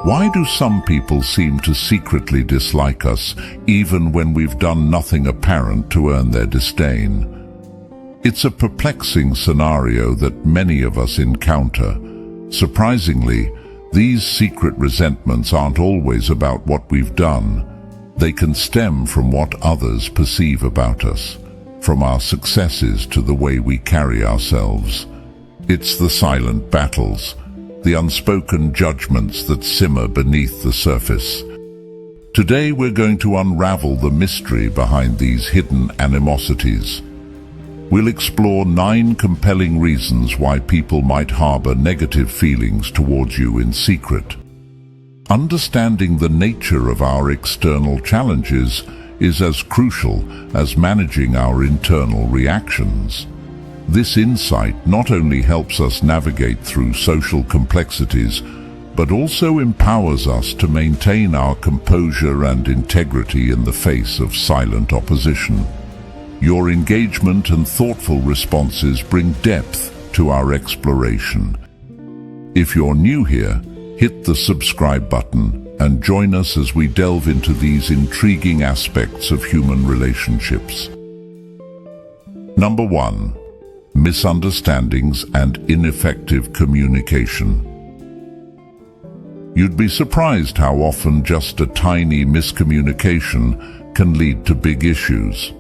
Why do some people seem to secretly dislike us, even when we've done nothing apparent to earn their disdain? It's a perplexing scenario that many of us encounter. Surprisingly, these secret resentments aren't always about what we've done. They can stem from what others perceive about us, from our successes to the way we carry ourselves. It's the silent battles, the unspoken judgments that simmer beneath the surface. Today we're going to unravel the mystery behind these hidden animosities. We'll explore 9 compelling reasons why people might harbor negative feelings towards you in secret. Understanding the nature of our external challenges is as crucial as managing our internal reactions. This insight not only helps us navigate through social complexities, but also empowers us to maintain our composure and integrity in the face of silent opposition. Your engagement and thoughtful responses bring depth to our exploration. If you're new here, hit the subscribe button and join us as we delve into these intriguing aspects of human relationships. Number 1. Misunderstandings and ineffective communication. You'd be surprised how often just a tiny miscommunication can lead to big issues.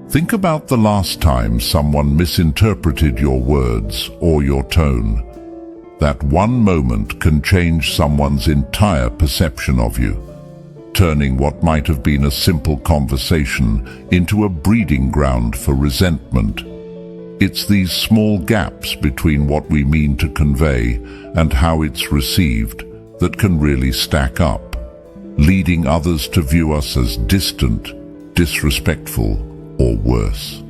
Think about the last time someone misinterpreted your words or your tone. That one moment can change someone's entire perception of you, turning what might have been a simple conversation into a breeding ground for resentment. It's these small gaps between what we mean to convey and how it's received that can really stack up, leading others to view us as distant, disrespectful, or worse.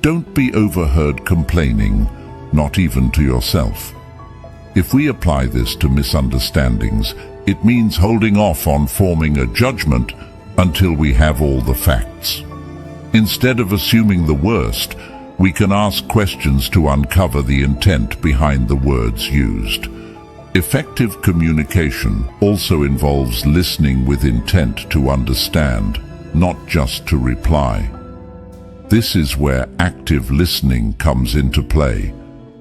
Don't be overheard complaining, not even to yourself. If we apply this to misunderstandings, it means holding off on forming a judgment until we have all the facts. Instead of assuming the worst, we can ask questions to uncover the intent behind the words used. Effective communication also involves listening with intent to understand, not just to reply. This is where active listening comes into play.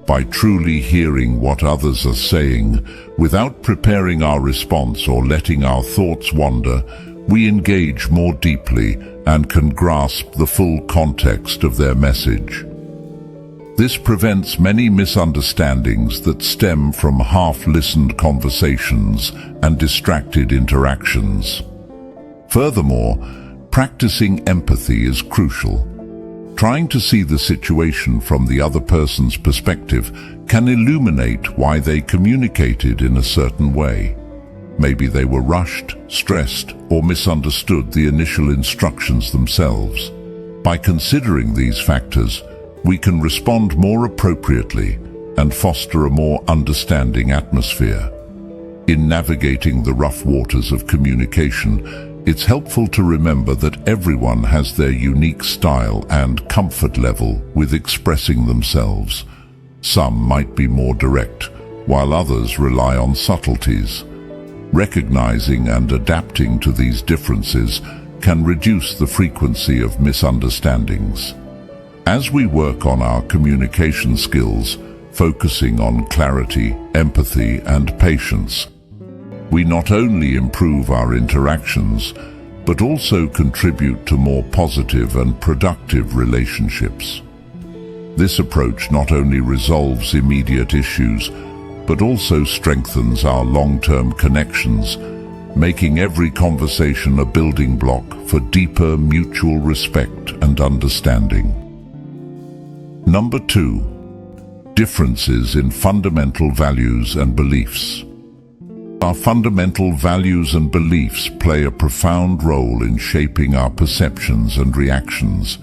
By truly hearing what others are saying, without preparing our response or letting our thoughts wander, we engage more deeply and can grasp the full context of their message. This prevents many misunderstandings that stem from half-listened conversations and distracted interactions. Furthermore, practicing empathy is crucial. Trying to see the situation from the other person's perspective can illuminate why they communicated in a certain way. Maybe they were rushed, stressed, or misunderstood the initial instructions themselves. By considering these factors, we can respond more appropriately and foster a more understanding atmosphere. In navigating the rough waters of communication, it's helpful to remember that everyone has their unique style and comfort level with expressing themselves. Some might be more direct, while others rely on subtleties. Recognizing and adapting to these differences can reduce the frequency of misunderstandings. As we work on our communication skills, focusing on clarity, empathy, and patience, we not only improve our interactions, but also contribute to more positive and productive relationships. This approach not only resolves immediate issues, but also strengthens our long-term connections, making every conversation a building block for deeper mutual respect and understanding. Number 2. Differences in fundamental values and beliefs. Our fundamental values and beliefs play a profound role in shaping our perceptions and reactions.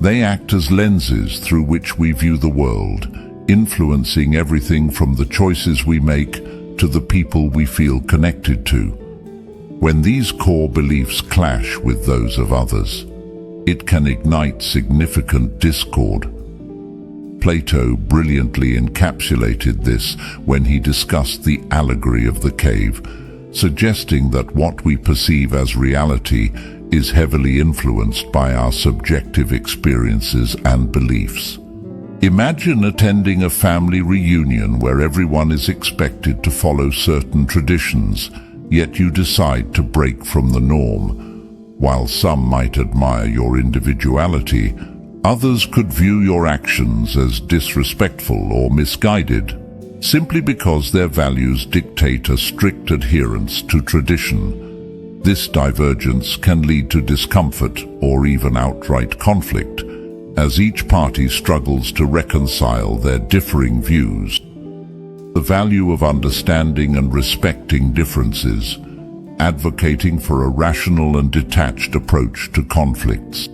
They act as lenses through which we view the world, influencing everything from the choices we make to the people we feel connected to. When these core beliefs clash with those of others, it can ignite significant discord. Plato brilliantly encapsulated this when he discussed the allegory of the cave, suggesting that what we perceive as reality is heavily influenced by our subjective experiences and beliefs. Imagine attending a family reunion where everyone is expected to follow certain traditions, yet you decide to break from the norm. While some might admire your individuality, others could view your actions as disrespectful or misguided, simply because their values dictate a strict adherence to tradition. This divergence can lead to discomfort or even outright conflict, as each party struggles to reconcile their differing views. The value of understanding and respecting differences, advocating for a rational and detached approach to conflicts.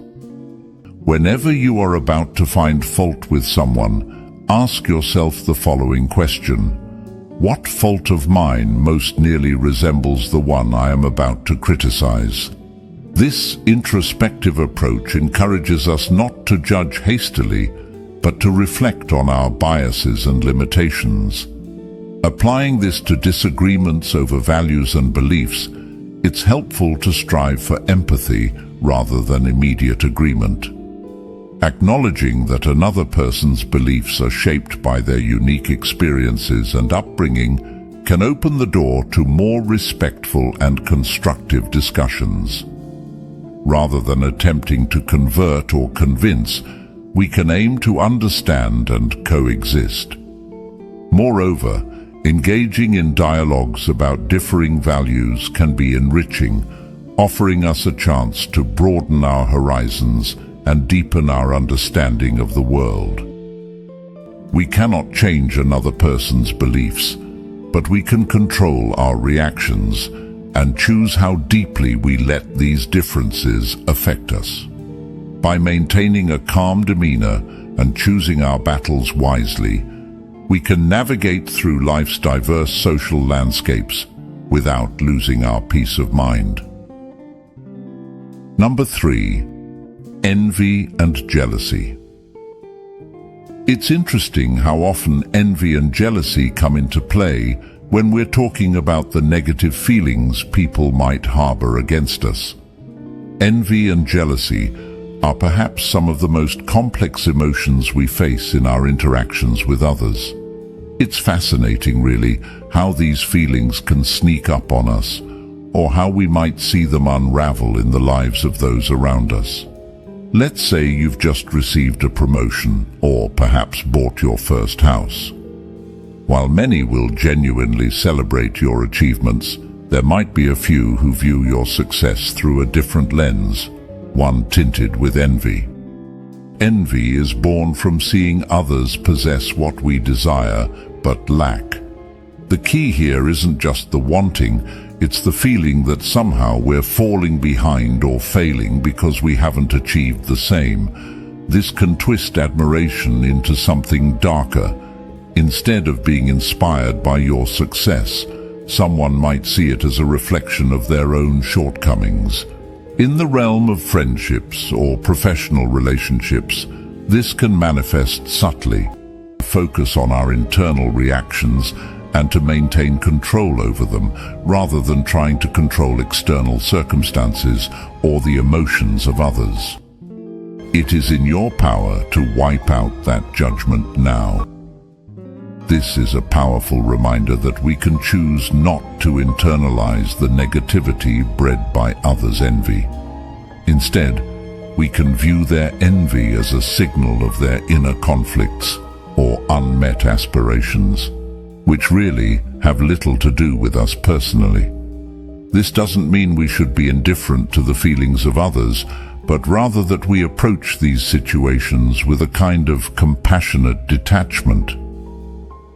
Whenever you are about to find fault with someone, ask yourself the following question: what fault of mine most nearly resembles the one I am about to criticize? This introspective approach encourages us not to judge hastily, but to reflect on our biases and limitations. Applying this to disagreements over values and beliefs, it's helpful to strive for empathy rather than immediate agreement. Acknowledging that another person's beliefs are shaped by their unique experiences and upbringing can open the door to more respectful and constructive discussions. Rather than attempting to convert or convince, we can aim to understand and coexist. Moreover, engaging in dialogues about differing values can be enriching, offering us a chance to broaden our horizons and deepen our understanding of the world. We cannot change another person's beliefs, but we can control our reactions and choose how deeply we let these differences affect us. By maintaining a calm demeanor and choosing our battles wisely, we can navigate through life's diverse social landscapes without losing our peace of mind. Number 3. Envy and jealousy. It's interesting how often envy and jealousy come into play when we're talking about the negative feelings people might harbor against us. Envy and jealousy are perhaps some of the most complex emotions we face in our interactions with others. It's fascinating, really, how these feelings can sneak up on us, or how we might see them unravel in the lives of those around us. Let's say you've just received a promotion, or perhaps bought your first house. While many will genuinely celebrate your achievements, there might be a few who view your success through a different lens, one tinted with envy. Envy is born from seeing others possess what we desire but lack. The key here isn't just the wanting, it's the feeling that somehow we're falling behind or failing because we haven't achieved the same. This can twist admiration into something darker. Instead of being inspired by your success, someone might see it as a reflection of their own shortcomings. In the realm of friendships or professional relationships, this can manifest subtly. Focus on our internal reactions and to maintain control over them, rather than trying to control external circumstances or the emotions of others. It is in your power to wipe out that judgment now. This is a powerful reminder that we can choose not to internalize the negativity bred by others' envy. Instead, we can view their envy as a signal of their inner conflicts or unmet aspirations, which really have little to do with us personally. This doesn't mean we should be indifferent to the feelings of others, but rather that we approach these situations with a kind of compassionate detachment.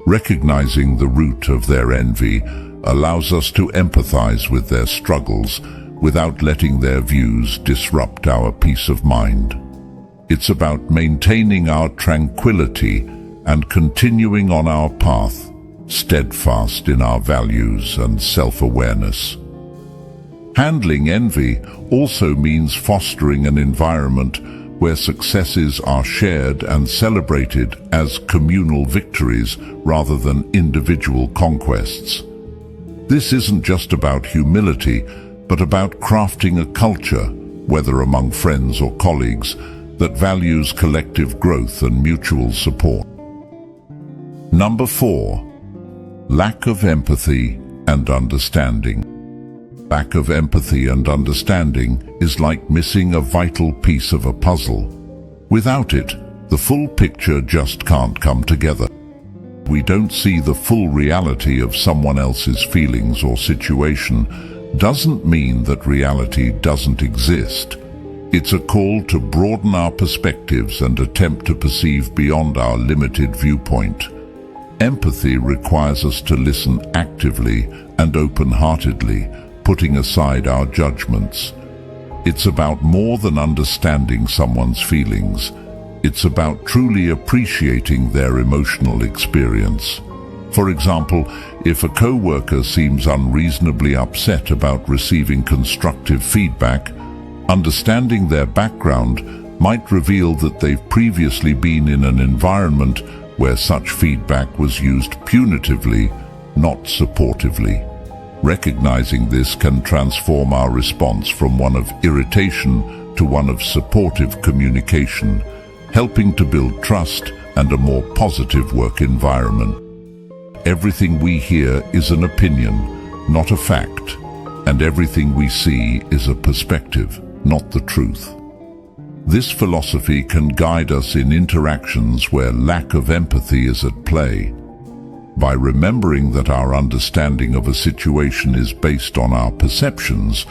Recognizing the root of their envy allows us to empathize with their struggles without letting their views disrupt our peace of mind. It's about maintaining our tranquility and continuing on our path, steadfast in our values and self-awareness. Handling envy also means fostering an environment where successes are shared and celebrated as communal victories rather than individual conquests. This isn't just about humility, but about crafting a culture, whether among friends or colleagues, that values collective growth and mutual support. Number 4. Lack of empathy and understanding. Lack of empathy and understanding is like missing a vital piece of a puzzle. Without it, the full picture just can't come together. We don't see the full reality of someone else's feelings or situation doesn't mean that reality doesn't exist. It's a call to broaden our perspectives and attempt to perceive beyond our limited viewpoint. Empathy requires us to listen actively and open-heartedly, putting aside our judgments. It's about more than understanding someone's feelings. It's about truly appreciating their emotional experience. For example, if a coworker seems unreasonably upset about receiving constructive feedback, understanding their background might reveal that they've previously been in an environment where such feedback was used punitively, not supportively. Recognizing this can transform our response from one of irritation to one of supportive communication, helping to build trust and a more positive work environment. Everything we hear is an opinion, not a fact, and everything we see is a perspective, not the truth. This philosophy can guide us in interactions where lack of empathy is at play. By remembering that our understanding of a situation is based on our perceptions,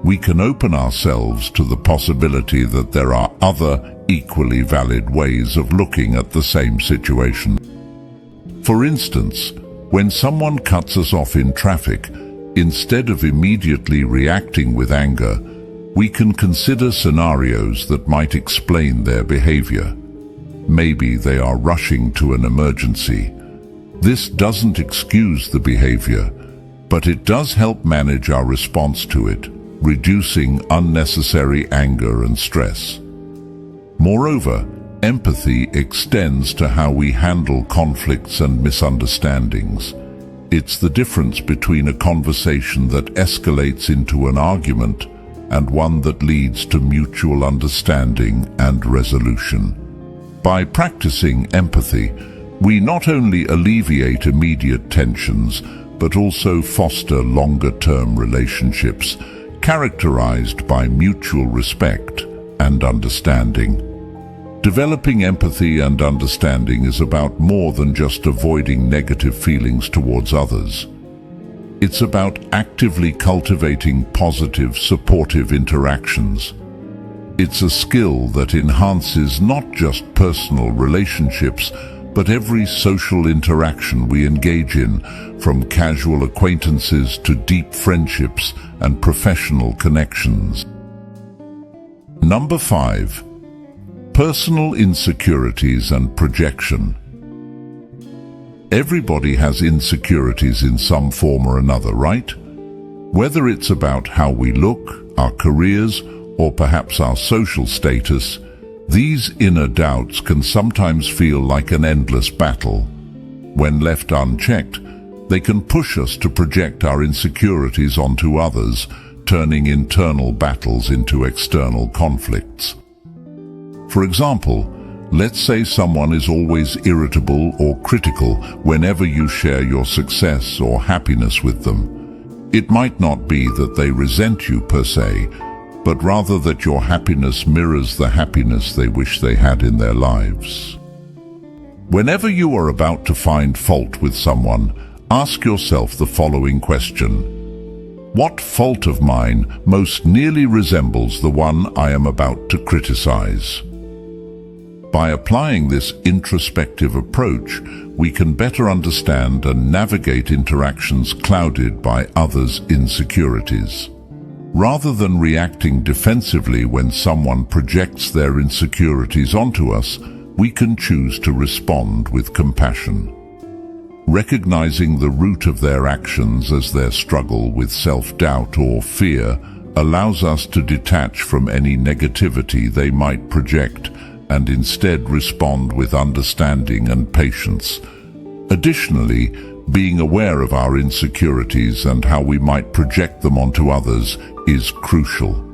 we can open ourselves to the possibility that there are other equally valid ways of looking at the same situation. For instance, when someone cuts us off in traffic, instead of immediately reacting with anger, we can consider scenarios that might explain their behavior. Maybe they are rushing to an emergency. This doesn't excuse the behavior, but it does help manage our response to it, reducing unnecessary anger and stress. Moreover, empathy extends to how we handle conflicts and misunderstandings. It's the difference between a conversation that escalates into an argument and one that leads to mutual understanding and resolution. By practicing empathy, we not only alleviate immediate tensions, but also foster longer-term relationships characterized by mutual respect and understanding. Developing empathy and understanding is about more than just avoiding negative feelings towards others. It's about actively cultivating positive, supportive interactions. It's a skill that enhances not just personal relationships, but every social interaction we engage in, from casual acquaintances to deep friendships and professional connections. Number 5. Personal insecurities and projection. Everybody has insecurities in some form or another, right? Whether it's about how we look, our careers, or perhaps our social status, these inner doubts can sometimes feel like an endless battle. When left unchecked, they can push us to project our insecurities onto others, turning internal battles into external conflicts. For example, let's say someone is always irritable or critical whenever you share your success or happiness with them. It might not be that they resent you per se, but rather that your happiness mirrors the happiness they wish they had in their lives. Whenever you are about to find fault with someone, ask yourself the following question: what fault of mine most nearly resembles the one I am about to criticize? By applying this introspective approach, we can better understand and navigate interactions clouded by others' insecurities. Rather than reacting defensively when someone projects their insecurities onto us, we can choose to respond with compassion. Recognizing the root of their actions as their struggle with self-doubt or fear, allows us to detach from any negativity they might project and instead respond with understanding and patience. Additionally, being aware of our insecurities and how we might project them onto others is crucial.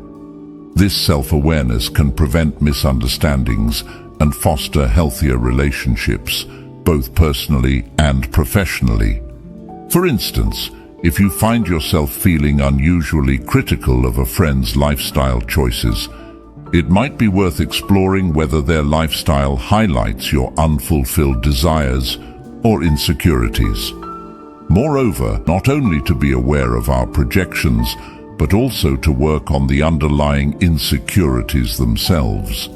This self-awareness can prevent misunderstandings and foster healthier relationships, both personally and professionally. For instance, if you find yourself feeling unusually critical of a friend's lifestyle choices, it might be worth exploring whether their lifestyle highlights your unfulfilled desires or insecurities. Moreover, not only to be aware of our projections, but also to work on the underlying insecurities themselves.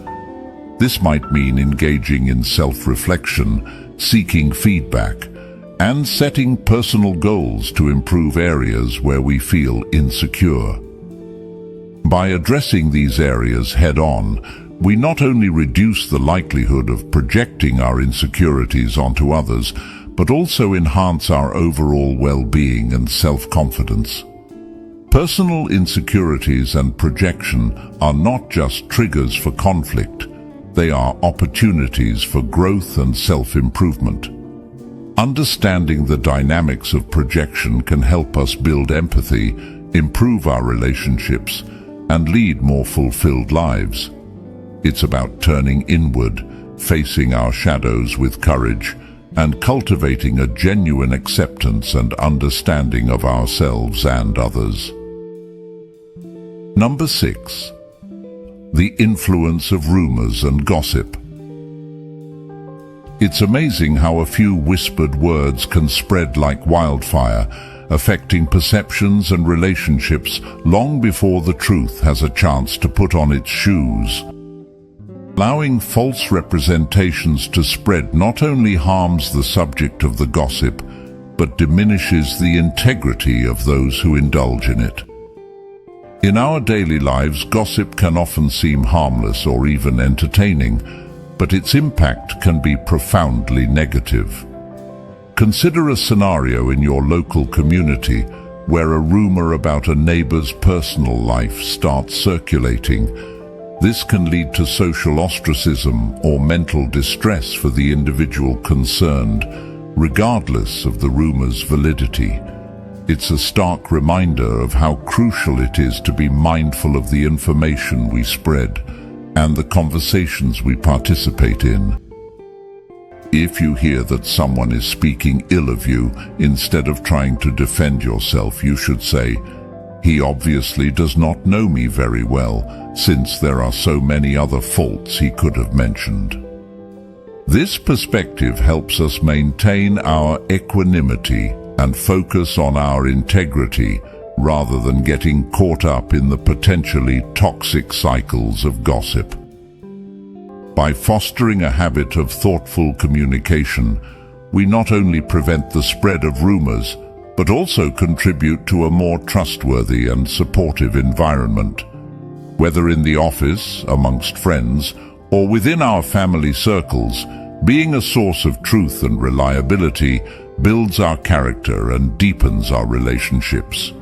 This might mean engaging in self-reflection, seeking feedback, and setting personal goals to improve areas where we feel insecure. By addressing these areas head-on, we not only reduce the likelihood of projecting our insecurities onto others, but also enhance our overall well-being and self-confidence. Personal insecurities and projection are not just triggers for conflict, they are opportunities for growth and self-improvement. Understanding the dynamics of projection can help us build empathy, improve our relationships, and lead more fulfilled lives. It's about turning inward, facing our shadows with courage, and cultivating a genuine acceptance and understanding of ourselves and others. Number 6. The influence of rumors and gossip. It's amazing how a few whispered words can spread like wildfire, affecting perceptions and relationships long before the truth has a chance to put on its shoes. Allowing false representations to spread not only harms the subject of the gossip, but diminishes the integrity of those who indulge in it. In our daily lives, gossip can often seem harmless or even entertaining, but its impact can be profoundly negative. Consider a scenario in your local community where a rumor about a neighbor's personal life starts circulating. This can lead to social ostracism or mental distress for the individual concerned, regardless of the rumor's validity. It's a stark reminder of how crucial it is to be mindful of the information we spread and the conversations we participate in. If you hear that someone is speaking ill of you, instead of trying to defend yourself, you should say, "He obviously does not know me very well, since there are so many other faults he could have mentioned." This perspective helps us maintain our equanimity and focus on our integrity rather than getting caught up in the potentially toxic cycles of gossip. By fostering a habit of thoughtful communication, we not only prevent the spread of rumors, but also contribute to a more trustworthy and supportive environment. Whether in the office, amongst friends, or within our family circles, being a source of truth and reliability builds our character and deepens our relationships.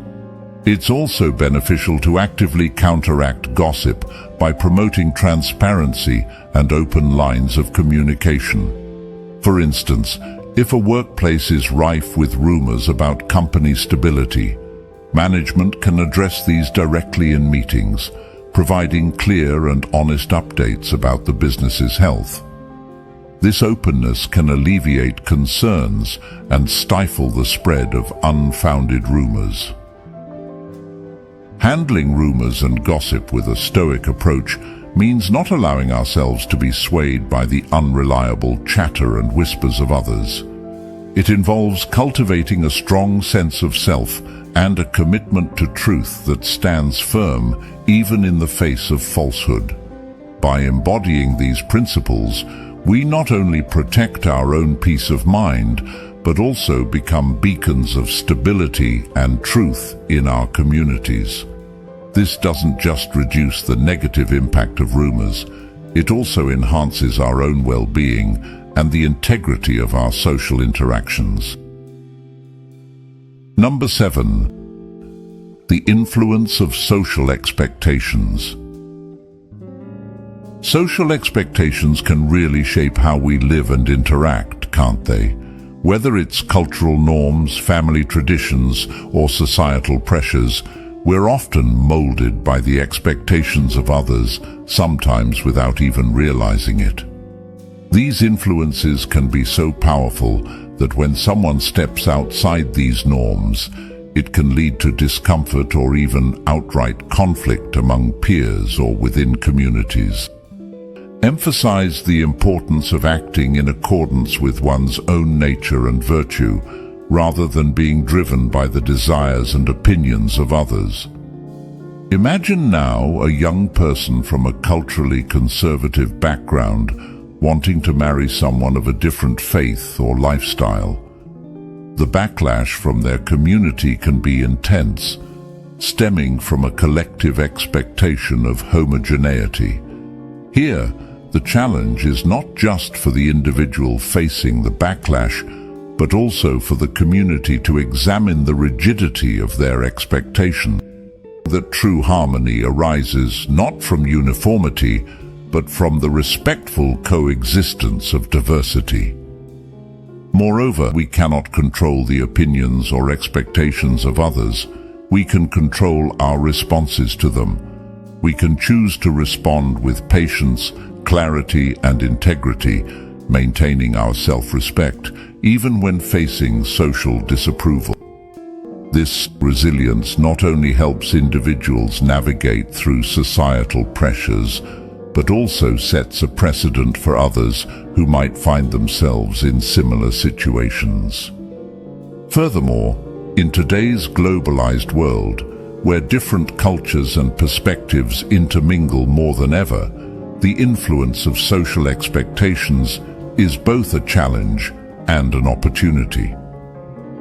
It's also beneficial to actively counteract gossip by promoting transparency and open lines of communication. For instance, if a workplace is rife with rumors about company stability, management can address these directly in meetings, providing clear and honest updates about the business's health. This openness can alleviate concerns and stifle the spread of unfounded rumors. Handling rumors and gossip with a Stoic approach means not allowing ourselves to be swayed by the unreliable chatter and whispers of others. It involves cultivating a strong sense of self and a commitment to truth that stands firm even in the face of falsehood. By embodying these principles, we not only protect our own peace of mind, but also become beacons of stability and truth in our communities. This doesn't just reduce the negative impact of rumors, it also enhances our own well-being and the integrity of our social interactions. Number 7. The influence of social expectations. Social expectations can really shape how we live and interact, can't they? Whether it's cultural norms, family traditions, or societal pressures, we're often molded by the expectations of others, sometimes without even realizing it. These influences can be so powerful that when someone steps outside these norms, it can lead to discomfort or even outright conflict among peers or within communities. Emphasize the importance of acting in accordance with one's own nature and virtue, rather than being driven by the desires and opinions of others. Imagine now a young person from a culturally conservative background wanting to marry someone of a different faith or lifestyle. The backlash from their community can be intense, stemming from a collective expectation of homogeneity. Here, the challenge is not just for the individual facing the backlash, but also for the community to examine the rigidity of their expectation. That true harmony arises not from uniformity, but from the respectful coexistence of diversity. Moreover, we cannot control the opinions or expectations of others. We can control our responses to them. We can choose to respond with patience, clarity, and integrity, maintaining our self-respect, even when facing social disapproval. This resilience not only helps individuals navigate through societal pressures, but also sets a precedent for others who might find themselves in similar situations. Furthermore, in today's globalized world, where different cultures and perspectives intermingle more than ever, the influence of social expectations is both a challenge and an opportunity.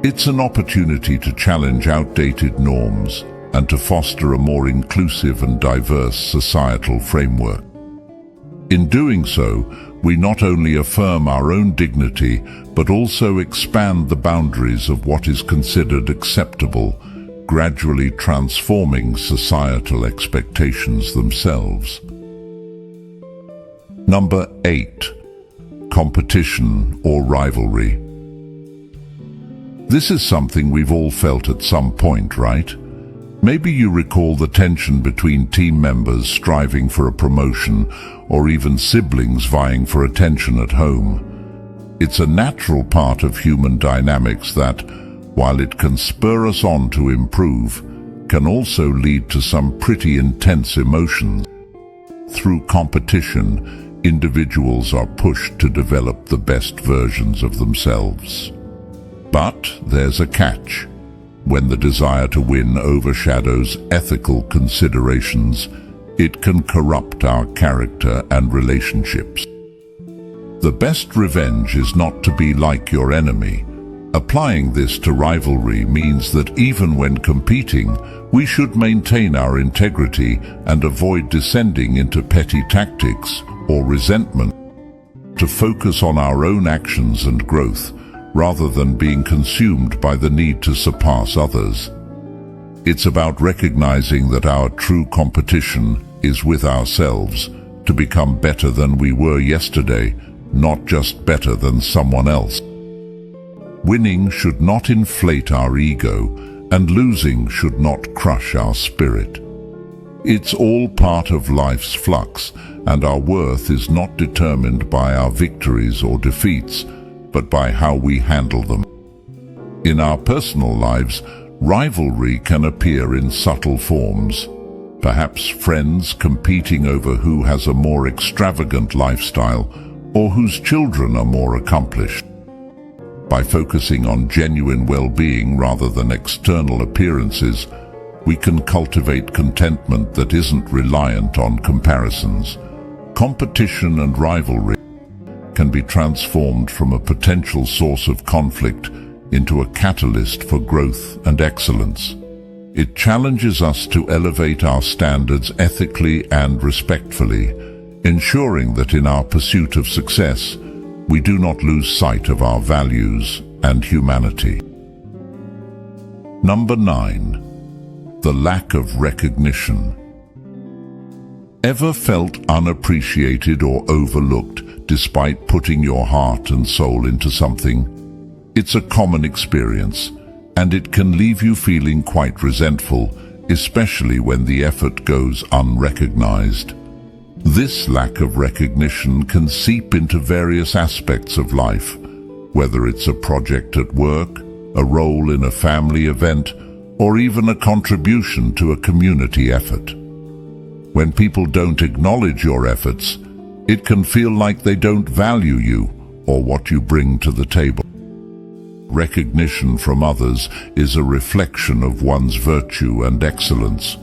It's an opportunity to challenge outdated norms and to foster a more inclusive and diverse societal framework. In doing so, we not only affirm our own dignity, but also expand the boundaries of what is considered acceptable, gradually transforming societal expectations themselves. Number 8. Competition or rivalry. This is something we've all felt at some point, right? Maybe you recall the tension between team members striving for a promotion, or even siblings vying for attention at home. It's a natural part of human dynamics that, while it can spur us on to improve, can also lead to some pretty intense emotions. Through competition, individuals are pushed to develop the best versions of themselves. But there's a catch. When the desire to win overshadows ethical considerations, it can corrupt our character and relationships. The best revenge is not to be like your enemy. Applying this to rivalry means that even when competing, we should maintain our integrity and avoid descending into petty tactics or resentment. To focus on our own actions and growth, rather than being consumed by the need to surpass others. It's about recognizing that our true competition is with ourselves, to become better than we were yesterday, not just better than someone else. Winning should not inflate our ego, and losing should not crush our spirit. It's all part of life's flux, and our worth is not determined by our victories or defeats, but by how we handle them. In our personal lives, rivalry can appear in subtle forms. Perhaps friends competing over who has a more extravagant lifestyle or whose children are more accomplished. By focusing on genuine well-being rather than external appearances, we can cultivate contentment that isn't reliant on comparisons. Competition and rivalry can be transformed from a potential source of conflict into a catalyst for growth and excellence. It challenges us to elevate our standards ethically and respectfully, ensuring that in our pursuit of success, we do not lose sight of our values and humanity. Number 9. the lack of recognition. Ever felt unappreciated or overlooked despite putting your heart and soul into something? It's a common experience, and it can leave you feeling quite resentful, especially when the effort goes unrecognized. This lack of recognition can seep into various aspects of life, whether it's a project at work, a role in a family event, or even a contribution to a community effort. When people don't acknowledge your efforts, it can feel like they don't value you or what you bring to the table. Recognition from others is a reflection of one's virtue and excellence.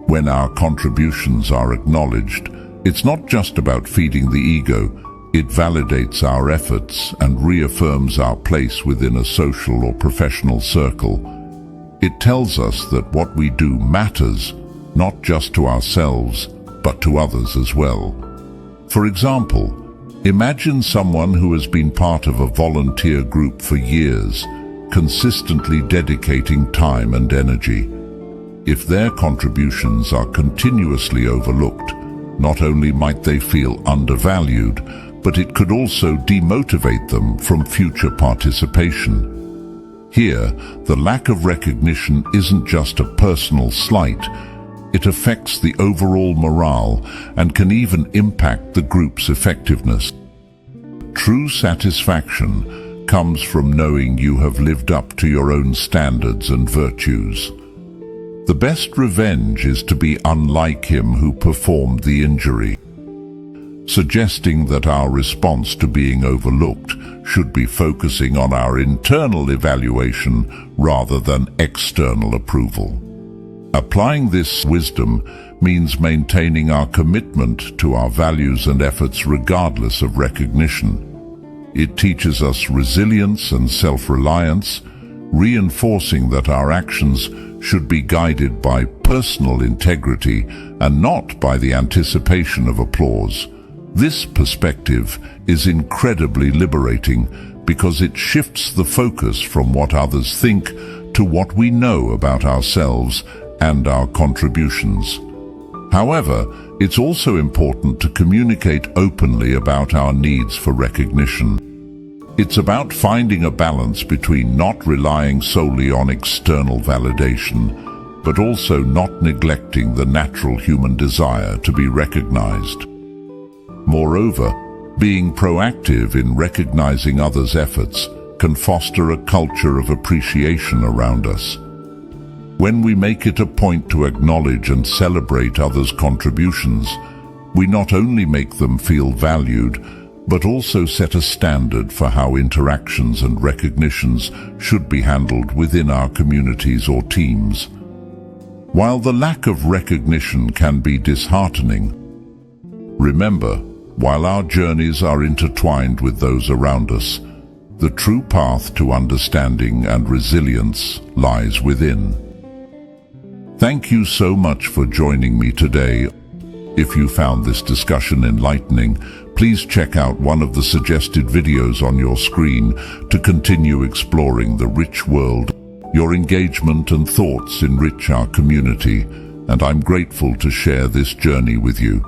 When our contributions are acknowledged, it's not just about feeding the ego, it validates our efforts and reaffirms our place within a social or professional circle. It tells us that what we do matters, not just to ourselves, but to others as well. For example, imagine someone who has been part of a volunteer group for years, consistently dedicating time and energy. If their contributions are continuously overlooked, not only might they feel undervalued, but it could also demotivate them from future participation. Here, the lack of recognition isn't just a personal slight, it affects the overall morale and can even impact the group's effectiveness. True satisfaction comes from knowing you have lived up to your own standards and virtues. The best revenge is to be unlike him who performed the injury, suggesting that our response to being overlooked should be focusing on our internal evaluation rather than external approval. Applying this wisdom means maintaining our commitment to our values and efforts regardless of recognition. It teaches us resilience and self-reliance, reinforcing that our actions should be guided by personal integrity and not by the anticipation of applause. This perspective is incredibly liberating because it shifts the focus from what others think to what we know about ourselves and our contributions. However, it's also important to communicate openly about our needs for recognition. It's about finding a balance between not relying solely on external validation, but also not neglecting the natural human desire to be recognized. Moreover, being proactive in recognizing others' efforts can foster a culture of appreciation around us. When we make it a point to acknowledge and celebrate others' contributions, we not only make them feel valued, but also set a standard for how interactions and recognitions should be handled within our communities or teams. While the lack of recognition can be disheartening, remember, while our journeys are intertwined with those around us, the true path to understanding and resilience lies within. Thank you so much for joining me today. If you found this discussion enlightening, please check out one of the suggested videos on your screen to continue exploring the rich world. Your engagement and thoughts enrich our community, and I'm grateful to share this journey with you.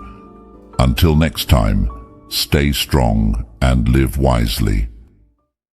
Until next time, stay strong and live wisely.